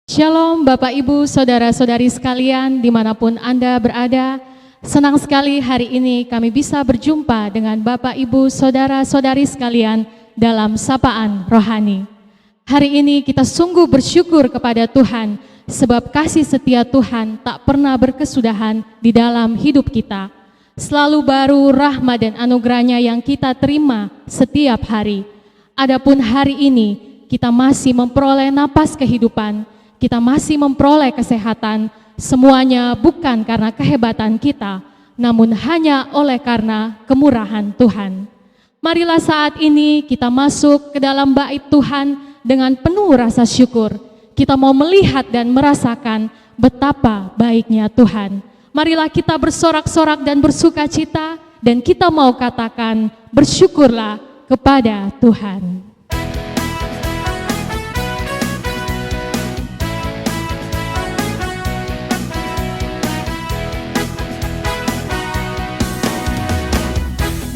Shalom Bapak Ibu, Saudara-saudari sekalian dimanapun Anda berada. Senang sekali hari ini kami bisa berjumpa dengan Bapak Ibu, Saudara-saudari sekalian dalam sapaan rohani. Hari ini kita sungguh bersyukur kepada Tuhan, sebab kasih setia Tuhan tak pernah berkesudahan di dalam hidup kita. Selalu baru rahmat dan anugerahnya yang kita terima setiap hari. Adapun hari ini kita masih memperoleh napas kehidupan, kita masih memperoleh kesehatan, semuanya bukan karena kehebatan kita, namun hanya oleh karena kemurahan Tuhan. Marilah saat ini kita masuk ke dalam bait Tuhan dengan penuh rasa syukur. Kita mau melihat dan merasakan betapa baiknya Tuhan. Marilah kita bersorak-sorak dan bersuka cita, dan kita mau katakan bersyukurlah kepada Tuhan.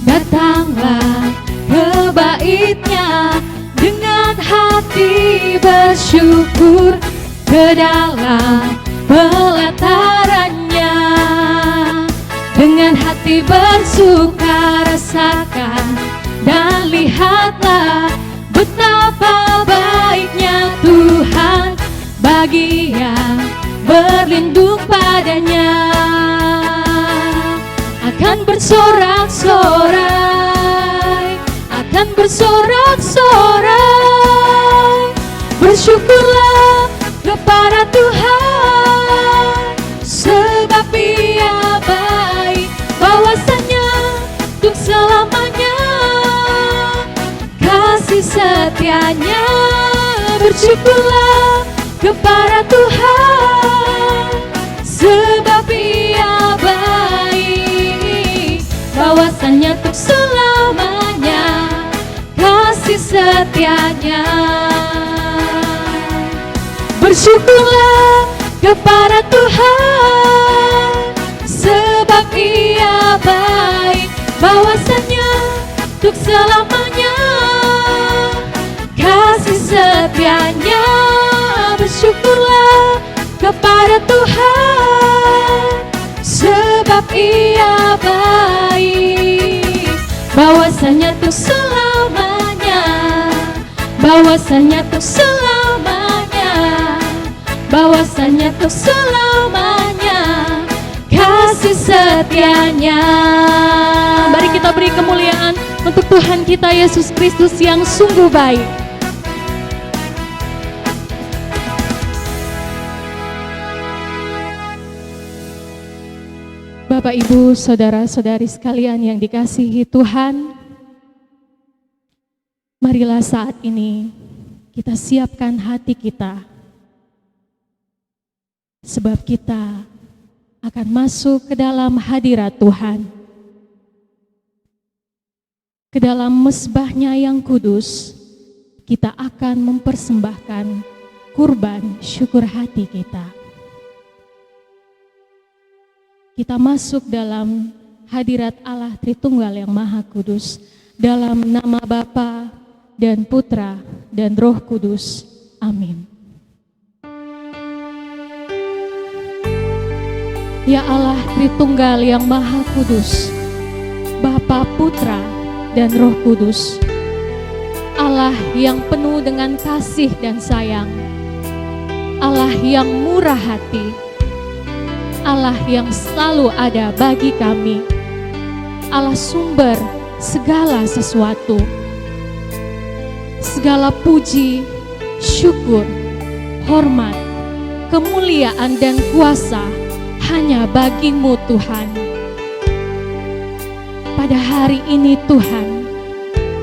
Datanglah ke bait-Nya dengan hati bersyukur, ke dalam pelataran-Nya dengan hati bersuka rasakan, dan lihatlah betapa baiknya Tuhan bagi yang berlindung padanya. Akan bersorak-sorai, akan bersorak-sorai, bersyukurlah kepada Tuhan, sebab Ia baik, bahwasanya untuk selamanya kasih setianya. Bersyukurlah kepada Tuhan, sebab Ia baik, bahwasanya untuk selamanya kasih setianya. Bersyukurlah kepada Tuhan, sebab Ia baik, bahwasanya untuk selamanya kasih setianya. Bersyukurlah kepada Tuhan, sebab Ia baik, bahwasanya untuk selamanya, bahwasanya untuk selamanya, bahwasanya untuk selamanya kasih setianya. Mari kita beri kemuliaan untuk Tuhan kita Yesus Kristus yang sungguh baik. Bapak, Ibu, Saudara-saudari sekalian yang dikasihi Tuhan, marilah saat ini kita siapkan hati kita, sebab kita akan masuk ke dalam hadirat Tuhan, ke dalam mezbah-Nya yang kudus. Kita akan mempersembahkan kurban syukur hati kita. Kita masuk dalam hadirat Allah Tritunggal yang Maha Kudus, dalam nama Bapa dan Putra dan Roh Kudus. Amin. Ya Allah Tritunggal yang Maha Kudus, Bapa, Putra, dan Roh Kudus, Allah yang penuh dengan kasih dan sayang, Allah yang murah hati, Allah yang selalu ada bagi kami, Allah sumber segala sesuatu. Segala puji, syukur, hormat, kemuliaan dan kuasa hanya bagi-Mu Tuhan. Pada hari ini Tuhan,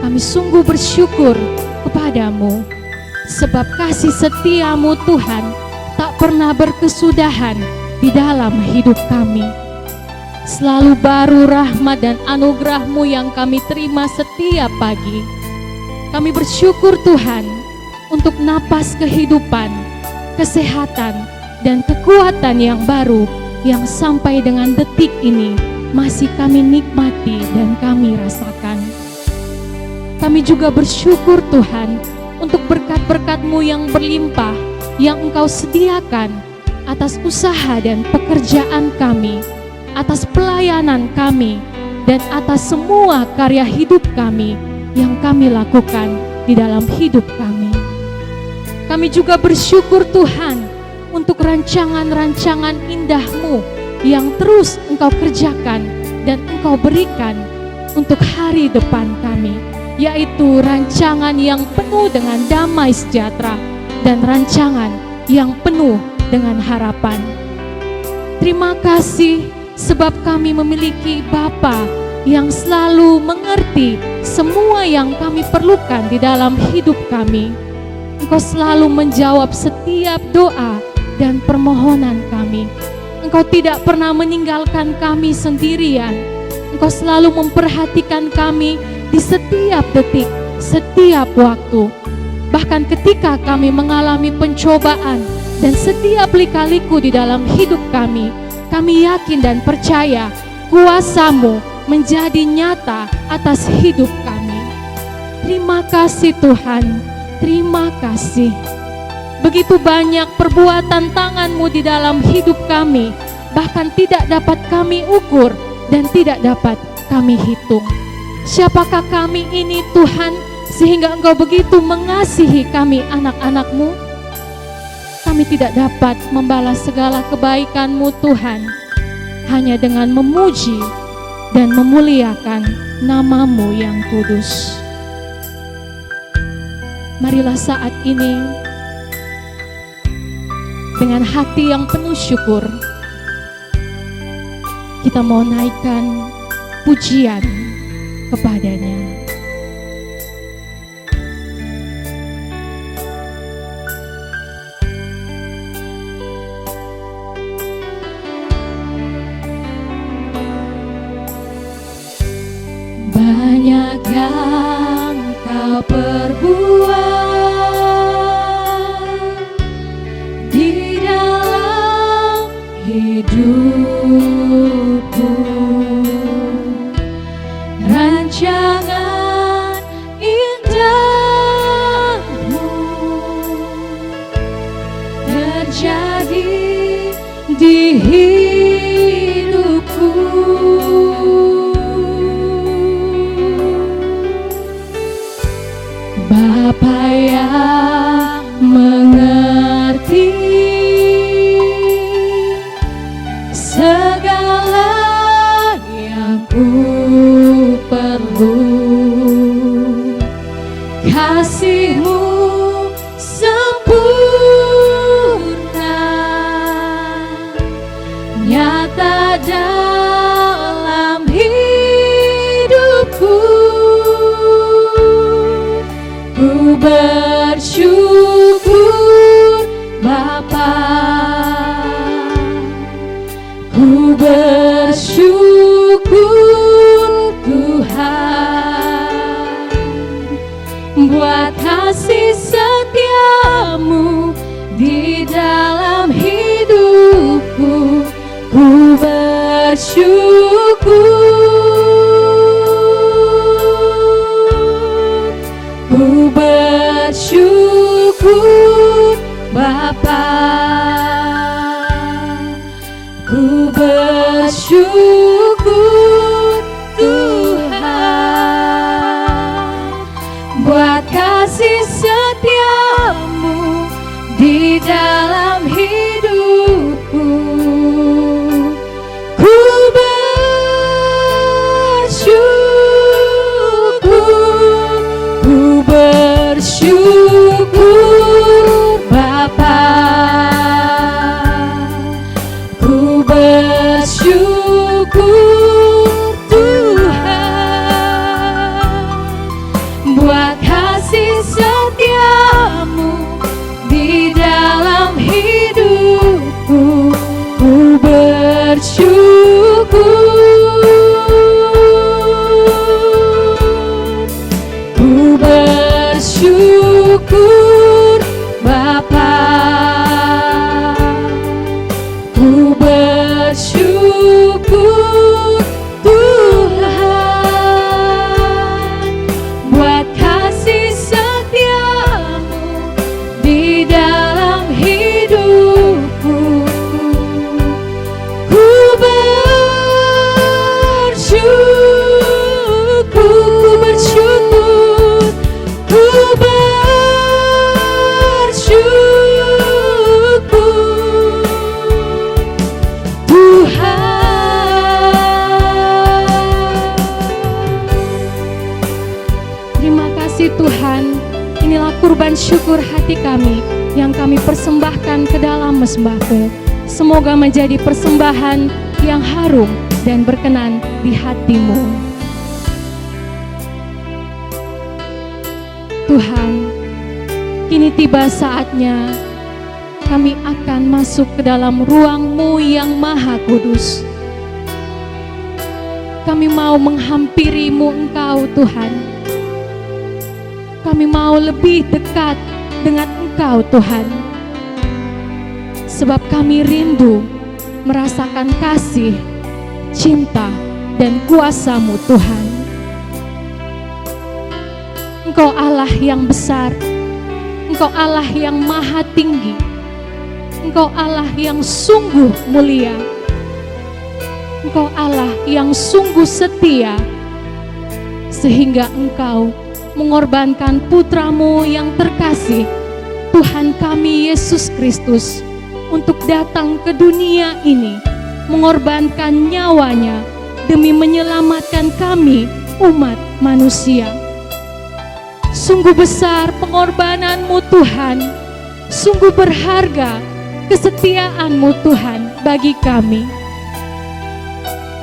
kami sungguh bersyukur kepada-Mu, sebab kasih setia-Mu Tuhan tak pernah berkesudahan di dalam hidup kami. Selalu baru rahmat dan anugerah-Mu yang kami terima setiap pagi. Kami bersyukur Tuhan untuk napas kehidupan, kesehatan, dan kekuatan yang baru yang sampai dengan detik ini masih kami nikmati dan kami rasakan. Kami juga bersyukur Tuhan untuk berkat-berkat-Mu yang berlimpah yang Engkau sediakan atas usaha dan pekerjaan kami, atas pelayanan kami, dan atas semua karya hidup kami yang kami lakukan di dalam hidup kami. Kami juga bersyukur Tuhan untuk rancangan-rancangan indah-Mu yang terus Engkau kerjakan dan Engkau berikan untuk hari depan kami, yaitu rancangan yang penuh dengan damai sejahtera dan rancangan yang penuh dengan harapan. Terima kasih sebab kami memiliki Bapa yang selalu mengerti semua yang kami perlukan di dalam hidup kami. Engkau selalu menjawab setiap doa dan permohonan kami. Engkau tidak pernah meninggalkan kami sendirian. Engkau selalu memperhatikan kami di setiap detik, setiap waktu. Bahkan ketika kami mengalami pencobaan dan setiap lika-liku di dalam hidup kami yakin dan percaya kuasa-Mu menjadi nyata atas hidup kami. Terima kasih Tuhan, terima kasih. Begitu banyak perbuatan tangan-Mu di dalam hidup kami, bahkan tidak dapat kami ukur dan tidak dapat kami hitung. Siapakah kami ini Tuhan, sehingga Engkau begitu mengasihi kami anak-anak-Mu? Kami tidak dapat membalas segala kebaikan-Mu Tuhan, hanya dengan memuji dan memuliakan nama-Mu yang kudus. Marilah saat ini dengan hati yang penuh syukur kita mau naikkan pujian kepadanya. Banyak yang Kau perbuat di dalam hidupku, rancangan indah-Mu terjadi di hidupku. Bapa yang mengerti segala yang ku perlu, kasih-Mu sempurna nyata dalam hidupku. Ku bersyukur Bapa, ku bersyukur Tuhan, buat kasih setia-Mu di dalam hidupku. Ku bersyukur, ku bersyukur Bapa, ku bersyukur Tuhan, buat kasih setia-Mu di dalam hidupku. Ku bersyukur, ku bersyukur Bapa, syukur hati kami yang kami persembahkan ke dalam mezbah-Mu. Semoga menjadi persembahan yang harum dan berkenan di hati-Mu. Tuhan, kini tiba saatnya kami akan masuk ke dalam ruang-Mu yang maha kudus. Kami mau menghampiri-Mu Engkau Tuhan. Kami mau lebih dekat dengan Engkau Tuhan. Sebab kami rindu merasakan kasih, cinta, dan kuasa-Mu Tuhan. Engkau Allah yang besar, Engkau Allah yang maha tinggi, Engkau Allah yang sungguh mulia, Engkau Allah yang sungguh setia, sehingga Engkau mengorbankan putra-Mu yang terkasih, Tuhan kami Yesus Kristus, untuk datang ke dunia ini, mengorbankan nyawanya demi menyelamatkan kami, umat manusia. Sungguh besar pengorbanan-Mu Tuhan, sungguh berharga kesetiaan-Mu Tuhan bagi kami.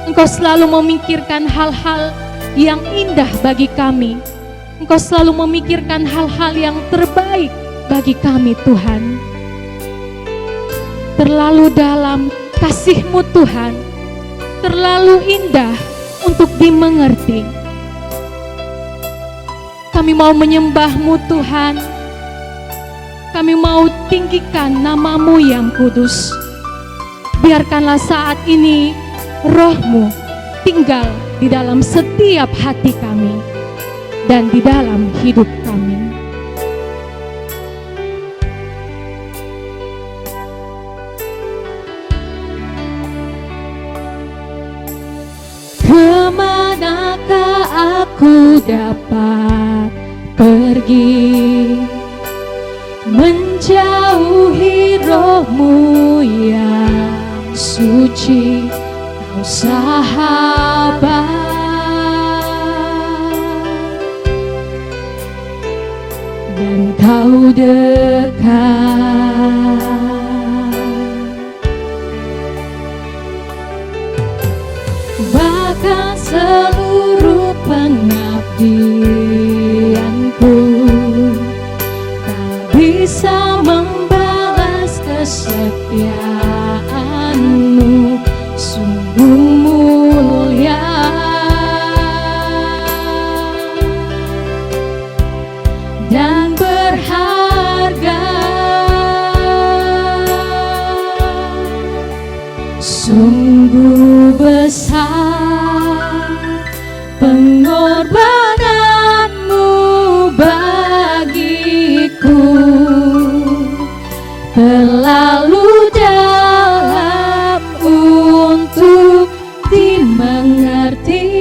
Engkau selalu memikirkan hal-hal yang indah bagi kami. Engkau selalu memikirkan hal-hal yang terbaik bagi kami Tuhan. Terlalu dalam kasih-Mu Tuhan, terlalu indah untuk dimengerti. Kami mau menyembah-Mu Tuhan. Kami mau tinggikan nama-Mu yang kudus. Biarkanlah saat ini Roh-Mu tinggal di dalam setiap hati kami dan di dalam hidup kami. Kemanakah aku dapat pergi, menjauhi Roh-Mu yang suci, Kau sahabat, dan Kau dekat. Bahkan seluruh pengabdianku tak bisa membalas kesetiaan-Mu, sungguh mulia dan berharga. Sungguh besar pengorbanan-Mu bagiku, terlalu dalam untuk dimengerti.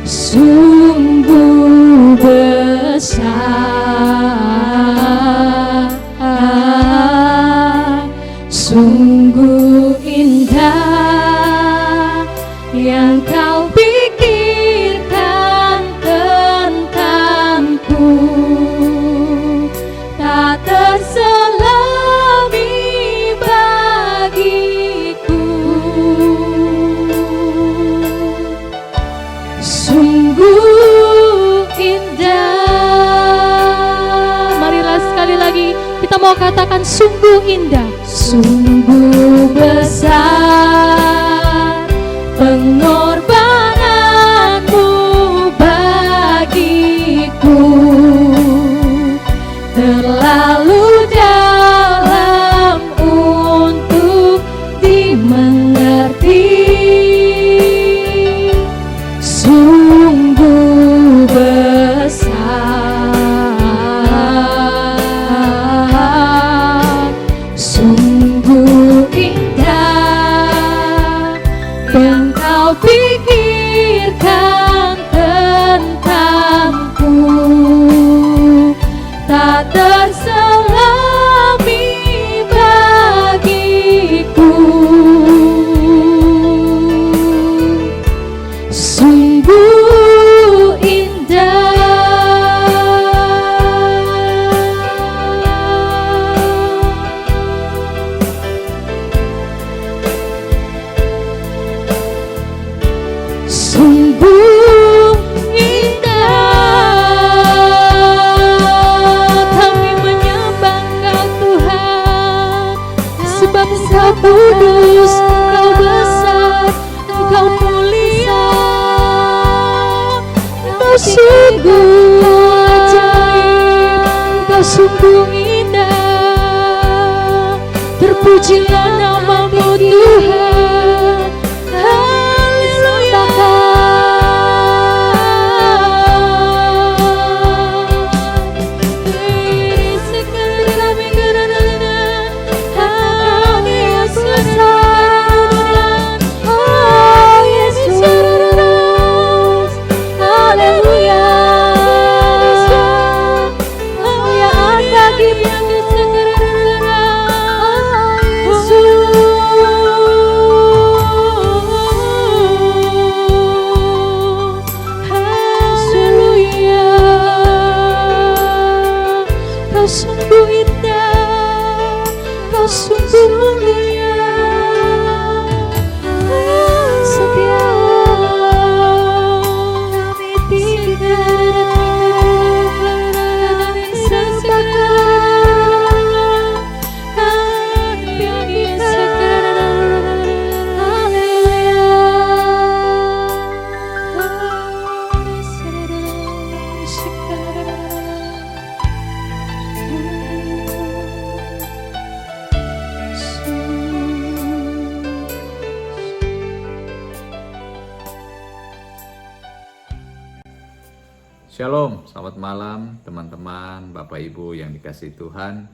Sungguh besar, sungguh indah yang Kau pikirkan tentangku, tak terselami bagiku. Sungguh indah. Marilah sekali lagi kita mau katakan sungguh indah. Sungguh besar pengorbanan-Mu bagiku, terlalu dalam untuk dimengerti. Sungguh besar, sungguh indah yang Kau pikirkan Engkau kudus, Engkau besar, Engkau mulia, Engkau sungguh ajaib, Engkau sungguh indah. Terpujilah nama-Mu Tuhan. Haleluya. Kau sungguh indah, Kau sungguh mulia, setia kami tidak sembahkan, kami Shalom, selamat malam teman-teman, Bapak Ibu yang dikasihi Tuhan.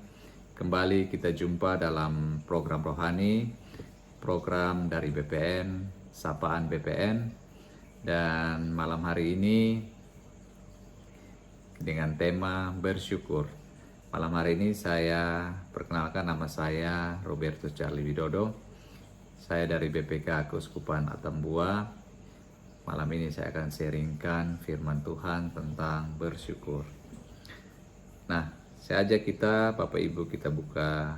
Kembali kita jumpa dalam program rohani, program dari BPN, Sapaan BPN. Dan malam hari ini dengan tema bersyukur. Malam hari ini saya perkenalkan, nama saya Robertus Charlie Widodo. Saya dari BPK Keuskupan Atambua. Malam ini saya akan sharingkan firman Tuhan tentang bersyukur. Nah, saya ajak kita, Bapak Ibu, kita buka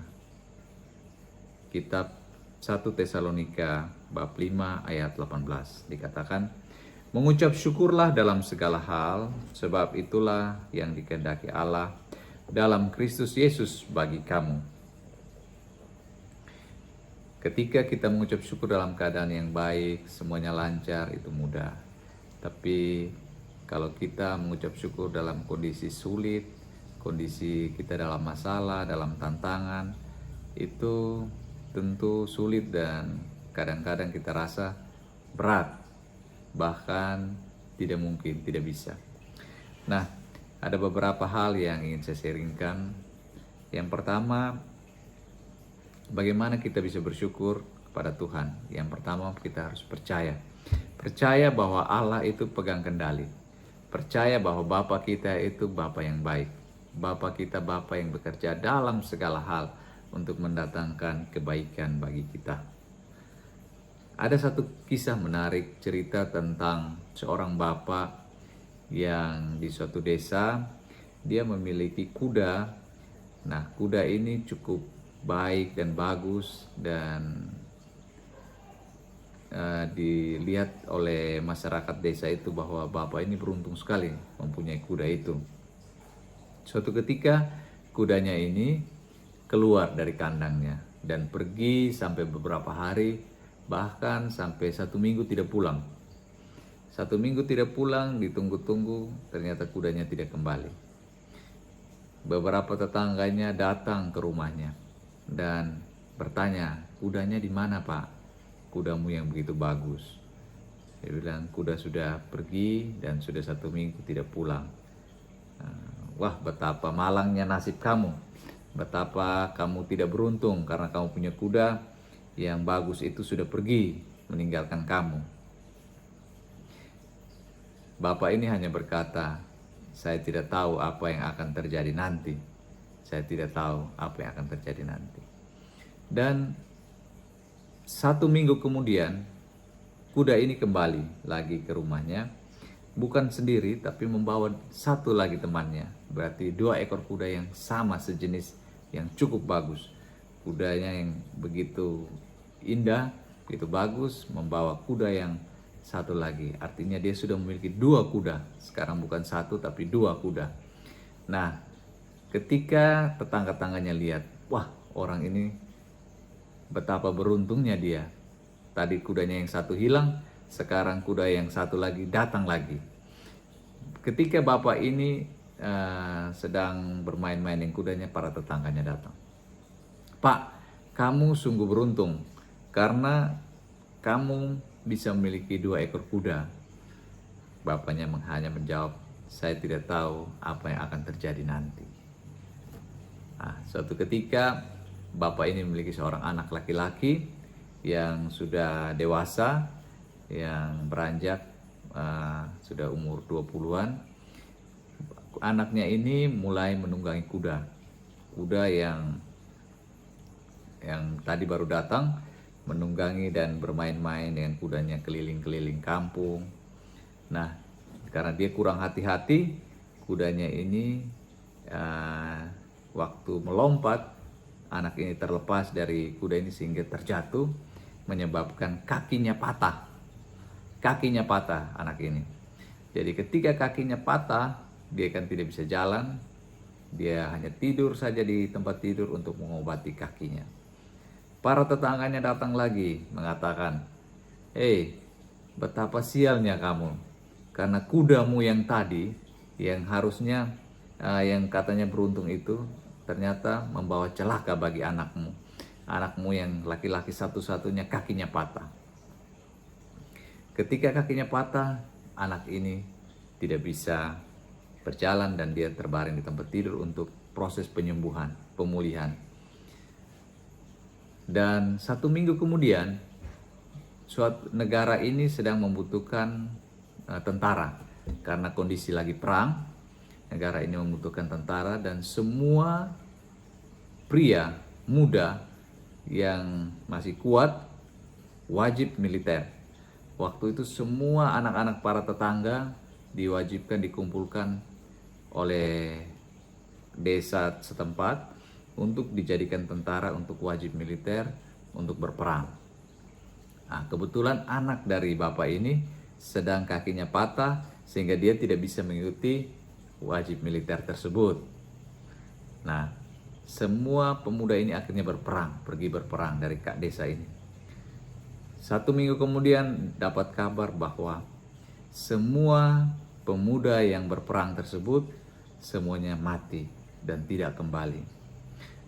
kitab 1 Tesalonika bab 5 ayat 18. Dikatakan, mengucap syukurlah dalam segala hal, sebab itulah yang dikehendaki Allah dalam Kristus Yesus bagi kamu. Ketika kita mengucap syukur dalam keadaan yang baik, semuanya lancar, itu mudah. Tapi kalau kita mengucap syukur dalam kondisi sulit, kondisi kita dalam masalah, dalam tantangan, itu tentu sulit dan kadang-kadang kita rasa berat, bahkan tidak mungkin, tidak bisa. Nah, ada beberapa hal yang ingin saya sharingkan. Yang pertama, bagaimana kita bisa bersyukur kepada Tuhan? Yang pertama, kita harus percaya. Percaya bahwa Allah itu pegang kendali. Percaya bahwa Bapa kita itu Bapa yang baik. Bapa kita Bapa yang bekerja dalam segala hal untuk mendatangkan kebaikan bagi kita. Ada satu kisah menarik, cerita tentang seorang bapak yang di suatu desa, dia memiliki kuda. Nah, kuda ini cukup baik dan bagus dan dilihat oleh masyarakat desa itu bahwa bapak ini beruntung sekali mempunyai kuda itu. Suatu ketika kudanya ini keluar dari kandangnya dan pergi sampai beberapa hari, bahkan sampai 1 minggu tidak pulang. 1 minggu tidak pulang, ditunggu-tunggu, ternyata kudanya tidak kembali. Beberapa tetangganya datang ke rumahnya dan bertanya, kudanya di mana, Pak? Kudamu yang begitu bagus. Dia bilang, kuda sudah pergi dan sudah 1 minggu tidak pulang. Wah, betapa malangnya nasib kamu. Betapa kamu tidak beruntung karena kamu punya kuda yang bagus itu sudah pergi meninggalkan kamu. Bapak ini hanya berkata, saya tidak tahu apa yang akan terjadi nanti. Saya tidak tahu apa yang akan terjadi nanti. Dan 1 minggu kemudian, kuda ini kembali lagi ke rumahnya. Bukan sendiri, tapi membawa satu lagi temannya. Berarti 2 ekor kuda yang sama sejenis, yang cukup bagus. Kudanya yang begitu indah, begitu bagus, membawa kuda yang satu lagi. Artinya dia sudah memiliki 2 kuda. Sekarang bukan 1, tapi 2 kuda. Nah, ketika tetangga-tangganya lihat, wah, orang ini betapa beruntungnya dia. Tadi kudanya yang satu hilang, sekarang kuda yang satu lagi datang lagi. Ketika bapak ini sedang bermain-main dengan kudanya, para tetangganya datang. Pak, kamu sungguh beruntung karena kamu bisa memiliki 2 ekor kuda. Bapaknya hanya menjawab, saya tidak tahu apa yang akan terjadi nanti. Nah, suatu ketika bapak ini memiliki seorang anak laki-laki yang sudah dewasa, yang beranjak sudah umur 20-an. Anaknya ini mulai menunggangi kuda. Kuda yang tadi baru datang, menunggangi dan bermain-main dengan kudanya keliling-keliling kampung. Nah, karena dia kurang hati-hati, kudanya ini waktu melompat, anak ini terlepas dari kuda ini sehingga terjatuh, menyebabkan kakinya patah. Kakinya patah anak ini. Jadi ketika kakinya patah, dia kan tidak bisa jalan. Dia hanya tidur saja di tempat tidur untuk mengobati kakinya. Para tetangganya datang lagi mengatakan, "Hei, betapa sialnya kamu. Karena kudamu yang tadi, yang harusnya yang katanya beruntung itu, ternyata membawa celaka bagi anakmu. Anakmu yang laki-laki satu-satunya kakinya patah." Ketika kakinya patah, anak ini tidak bisa berjalan dan dia terbaring di tempat tidur untuk proses penyembuhan, pemulihan. Dan 1 minggu kemudian, suatu negara ini sedang membutuhkan tentara. Karena kondisi lagi perang, negara ini membutuhkan tentara dan semua pria muda yang masih kuat wajib militer. Waktu itu semua anak-anak para tetangga diwajibkan dikumpulkan oleh desa setempat untuk dijadikan tentara untuk wajib militer untuk berperang. Nah, kebetulan anak dari bapak ini sedang kakinya patah sehingga dia tidak bisa mengikuti wajib militer tersebut. Nah, semua pemuda ini akhirnya pergi berperang dari desa ini. 1 minggu kemudian dapat kabar bahwa semua pemuda yang berperang tersebut semuanya mati dan tidak kembali.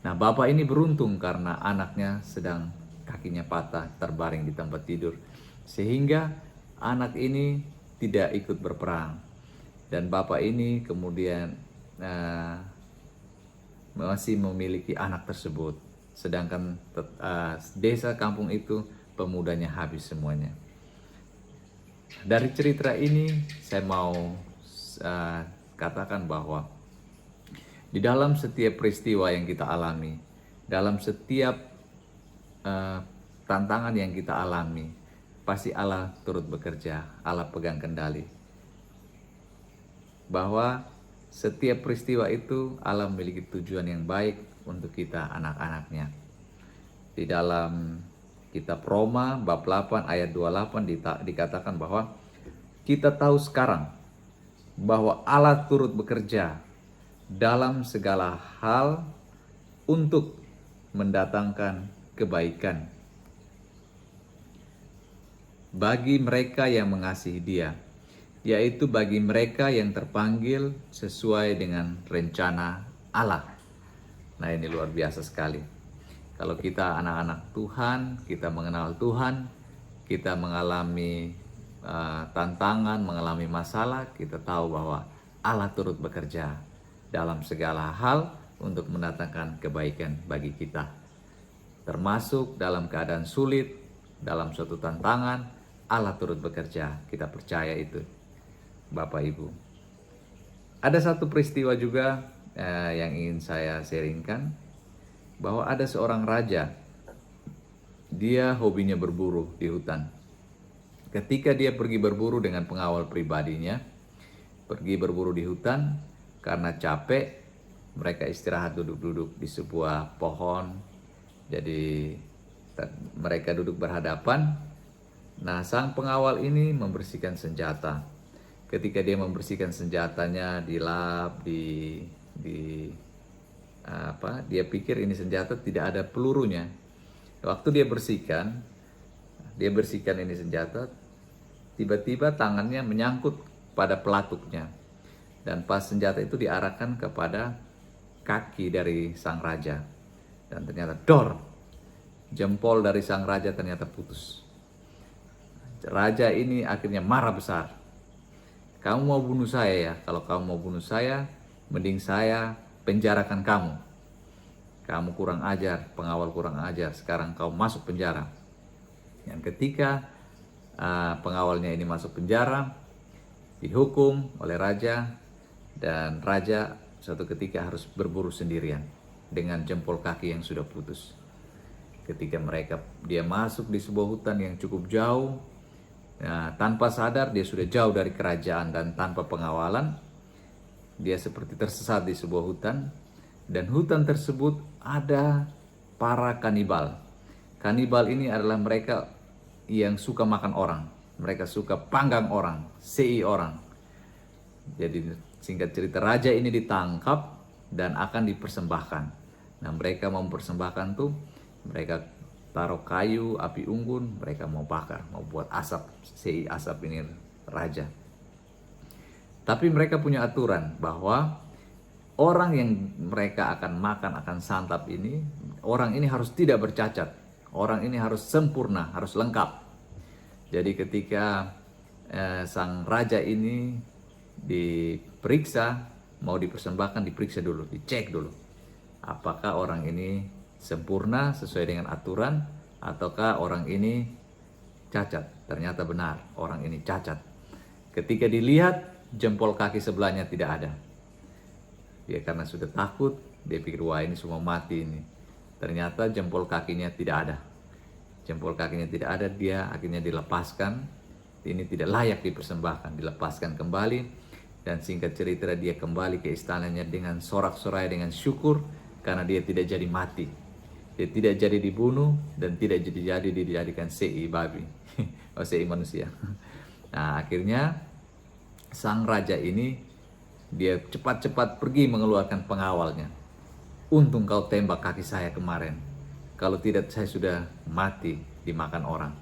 Nah, bapak ini beruntung karena anaknya sedang kakinya patah terbaring di tempat tidur. Sehingga anak ini tidak ikut berperang. Dan bapak ini kemudian masih memiliki anak tersebut. Sedangkan desa kampung itu pemudanya habis semuanya. Dari cerita ini saya mau katakan bahwa di dalam setiap peristiwa yang kita alami, dalam setiap tantangan yang kita alami, pasti Allah turut bekerja, Allah pegang kendali. Bahwa setiap peristiwa itu Allah memiliki tujuan yang baik untuk kita anak-anaknya. Di dalam Kitab Roma bab 8 ayat 28 dikatakan bahwa kita tahu sekarang bahwa Allah turut bekerja dalam segala hal untuk mendatangkan kebaikan bagi mereka yang mengasihi Dia, yaitu bagi mereka yang terpanggil sesuai dengan rencana Allah. Nah, ini luar biasa sekali. Kalau kita anak-anak Tuhan, kita mengenal Tuhan, kita mengalami tantangan, mengalami masalah, kita tahu bahwa Allah turut bekerja dalam segala hal untuk mendatangkan kebaikan bagi kita. Termasuk dalam keadaan sulit, dalam suatu tantangan, Allah turut bekerja. Kita percaya itu, Bapak Ibu. Ada satu peristiwa juga yang ingin saya sharingkan, bahwa ada seorang raja, dia hobinya berburu di hutan. Ketika dia pergi berburu dengan pengawal pribadinya, pergi berburu di hutan, karena capek, mereka istirahat duduk-duduk di sebuah pohon. Jadi mereka duduk berhadapan. Nah, sang pengawal ini membersihkan senjata. Ketika dia membersihkan senjatanya, dilap, dia pikir ini senjata tidak ada pelurunya. Waktu dia bersihkan ini senjata, tiba-tiba tangannya menyangkut pada pelatuknya. Dan pas senjata itu diarahkan kepada kaki dari sang raja. Dan ternyata jempol dari sang raja ternyata putus. Raja ini akhirnya marah besar. Kamu mau bunuh saya ya? Kalau kamu mau bunuh saya, mending saya penjarakan kamu. Kamu kurang ajar, pengawal kurang ajar. Sekarang kau masuk penjara. Yang ketika pengawalnya ini masuk penjara, dihukum oleh raja, dan raja suatu ketika harus berburu sendirian dengan jempol kaki yang sudah putus. Ketika dia masuk di sebuah hutan yang cukup jauh, tanpa sadar dia sudah jauh dari kerajaan dan tanpa pengawalan, dia seperti tersesat di sebuah hutan, dan hutan tersebut ada para kanibal. Kanibal ini adalah mereka yang suka makan orang, mereka suka panggang orang, sei orang. Jadi singkat cerita, raja ini ditangkap dan akan dipersembahkan. Nah, mereka mau mempersembahkan tuh, mereka taruh kayu, api unggun, mereka mau bakar, mau buat asap, sei asap ini raja. Tapi mereka punya aturan bahwa orang yang mereka akan makan, akan santap ini, orang ini harus tidak bercacat. Orang ini harus sempurna, harus lengkap. Jadi ketika sang raja ini diperiksa, mau dipersembahkan, diperiksa dulu, dicek dulu. Apakah orang ini sempurna sesuai dengan aturan, ataukah orang ini cacat? Ternyata benar, orang ini cacat. Ketika dilihat, jempol kaki sebelahnya tidak ada. Dia karena sudah takut, dia pikir wah ini semua mati ini. Ternyata jempol kakinya tidak ada. Jempol kakinya tidak ada, dia akhirnya dilepaskan. Ini tidak layak dipersembahkan, dilepaskan kembali. Dan singkat cerita, dia kembali ke istananya dengan sorak-sorai, dengan syukur, karena dia tidak jadi mati. Dia tidak jadi dibunuh dan tidak jadi dijadikan sei babi, sei manusia. Nah, akhirnya sang raja ini dia cepat-cepat pergi mengeluarkan pengawalnya. Untung kau tembak kaki saya kemarin. Kalau tidak saya sudah mati dimakan orang.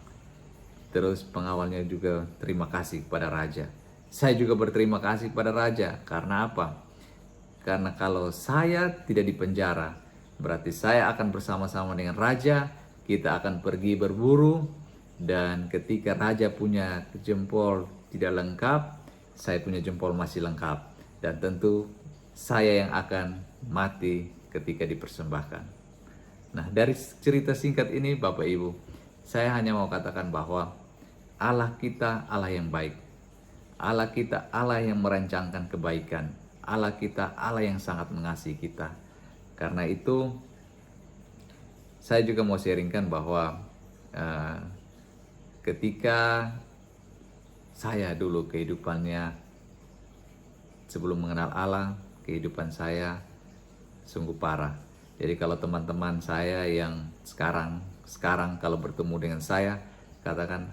Terus pengawalnya juga terima kasih kepada raja. Saya juga berterima kasih kepada raja. Karena apa? Karena kalau saya tidak dipenjara, berarti saya akan bersama-sama dengan raja. Kita akan pergi berburu. Dan ketika raja punya jempol tidak lengkap, saya punya jempol masih lengkap. Dan tentu saya yang akan mati ketika dipersembahkan. Nah, dari cerita singkat ini Bapak Ibu, saya hanya mau katakan bahwa Allah kita Allah yang baik. Allah kita Allah yang merancangkan kebaikan. Allah kita Allah yang sangat mengasihi kita. Karena itu saya juga mau sharingkan bahwa ketika saya dulu kehidupannya sebelum mengenal Allah, kehidupan saya sungguh parah. Jadi kalau teman-teman saya yang sekarang kalau bertemu dengan saya, katakan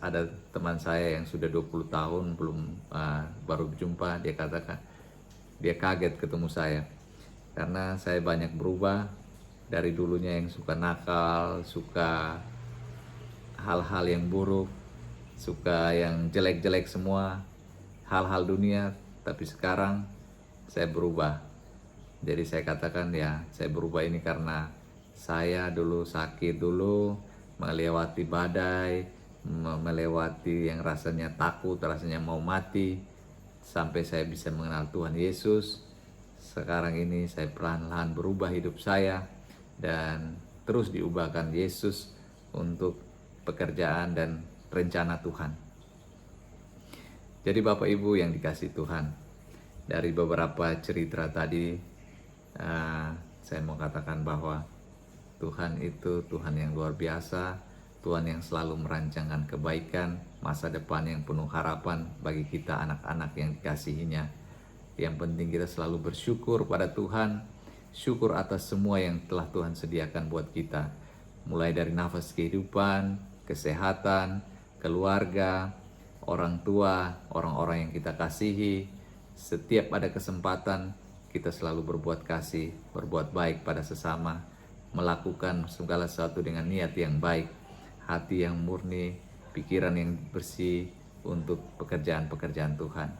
ada teman saya yang sudah 20 tahun baru berjumpa, dia katakan dia kaget ketemu saya karena saya banyak berubah dari dulunya yang suka nakal, suka hal-hal yang buruk, suka yang jelek-jelek semua, hal-hal dunia, tapi sekarang saya berubah. Jadi saya katakan ya, saya berubah ini karena saya dulu sakit dulu, melewati badai, melewati yang rasanya takut, rasanya mau mati, sampai saya bisa mengenal Tuhan Yesus. Sekarang ini saya perlahan-lahan berubah hidup saya dan terus diubahkan Yesus untuk pekerjaan dan rencana Tuhan. Jadi Bapak Ibu yang dikasihi Tuhan, dari beberapa cerita tadi saya mau katakan bahwa Tuhan itu Tuhan yang luar biasa, Tuhan yang selalu merancangkan kebaikan, masa depan yang penuh harapan bagi kita anak-anak yang dikasihinya. Yang penting kita selalu bersyukur pada Tuhan, syukur atas semua yang telah Tuhan sediakan buat kita. Mulai dari nafas kehidupan, kesehatan, keluarga, orang tua, orang-orang yang kita kasihi. Setiap ada kesempatan, kita selalu berbuat kasih, berbuat baik pada sesama. melakukan segala sesuatu dengan niat yang baik, hati yang murni, pikiran yang bersih untuk pekerjaan-pekerjaan Tuhan.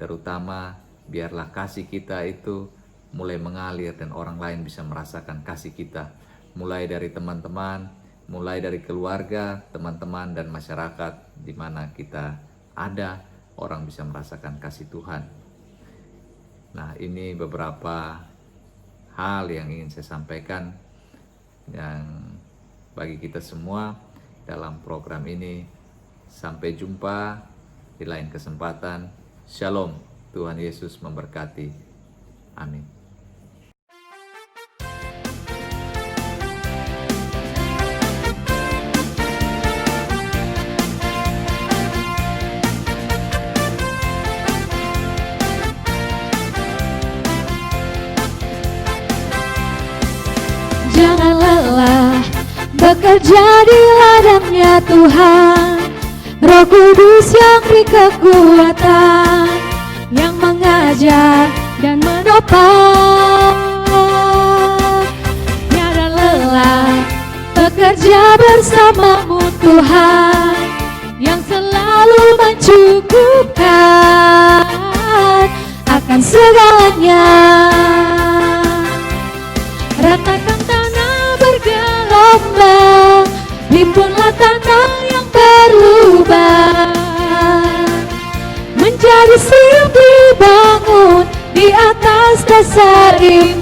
Terutama biarlah kasih kita itu mulai mengalir dan orang lain bisa merasakan kasih kita. Mulai dari teman-teman, mulai dari keluarga, teman-teman, dan masyarakat di mana kita ada, orang bisa merasakan kasih Tuhan. Nah, ini beberapa hal yang ingin saya sampaikan yang bagi kita semua dalam program ini. Sampai jumpa di lain kesempatan. Shalom, Tuhan Yesus memberkati. Amin. Jangan lelah bekerja di ladangnya Tuhan. Roh Kudus yang beri kekuatan, yang mengajar dan menopang. Tiada lelah bekerja bersamamu Tuhan, yang selalu mencukupkan akan segalanya. Ratakan tanah bergelombang, himpunlah tanah yang berlubang, menjadi siap dibangun di atas dasar iman.